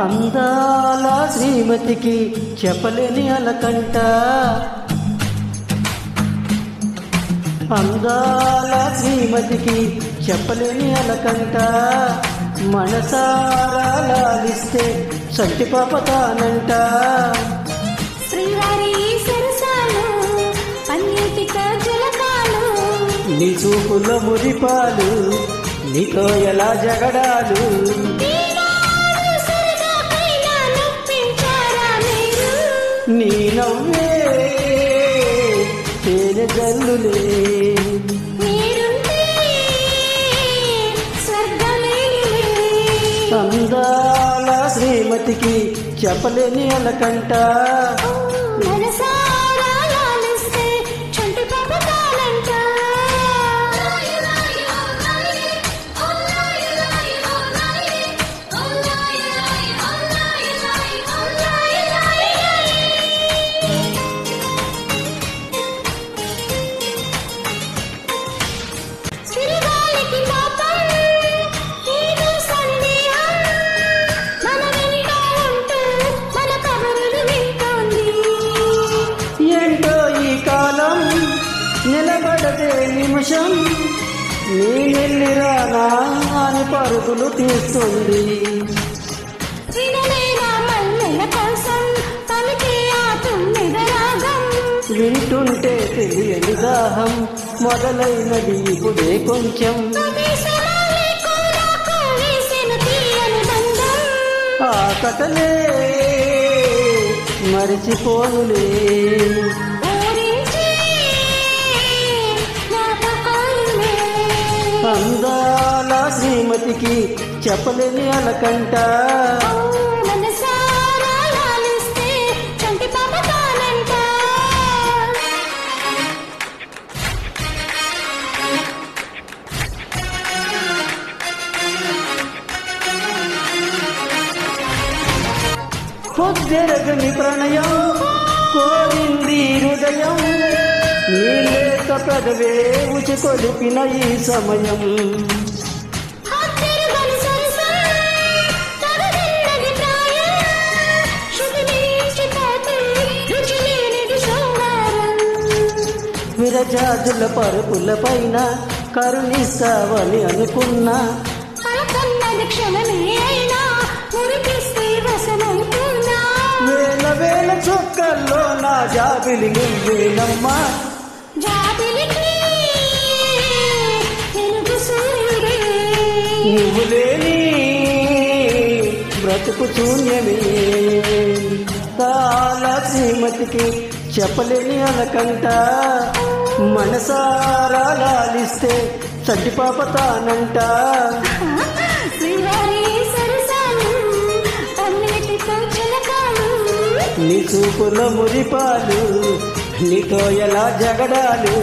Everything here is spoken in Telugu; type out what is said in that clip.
అందాల శ్రీమతికి చెప్పలేని అలకంట, అందాల శ్రీమతికి చెప్పలేని అలకంట, మనసారా లాలిస్తే సంటి పాపతానంట. శ్రీవారి సరసాలు పన్నీటిక జలకాలు, నీ చూపుల మురిపాలు నీతో ఎలా జగడాలు. నీ నవ్వే తేనె జల్లులే, అందాల శ్రీమతికి చెప్పలేని అలకంట. నిలబడదే నిమిషం నేనెళ్ళిరానా అని పరుగులు తీస్తుంది. వింటుంటే తెలియని దాహం మొదలైనది ఇప్పుడే కొంచెం. ఆ కథలే మరిచిపోనులే, అందాల శ్రీమతికి చెప్పలేని అలకంట. పొద్దెరగని ప్రణయం కోరింది హృదయం, నీలేక పెదవే ఉచి కొలిపిన ఈ సమయం. విరజాజుల పరుపుల పైన కరుణిస్తావని అనుకున్నా, వేల వేల చొక్కల్లో నా జాబిలి నువ్వేనమ్మా. నువ్వు లేని బ్రతుకు శూన్యమే, తాళ శ్రీమతికి చెప్పలేని అలకంట, మనసారా లాలిస్తే సంటి పాపతానంట. నీ చూపుల మురిపాలు నీతో ఎలా జగడాలు.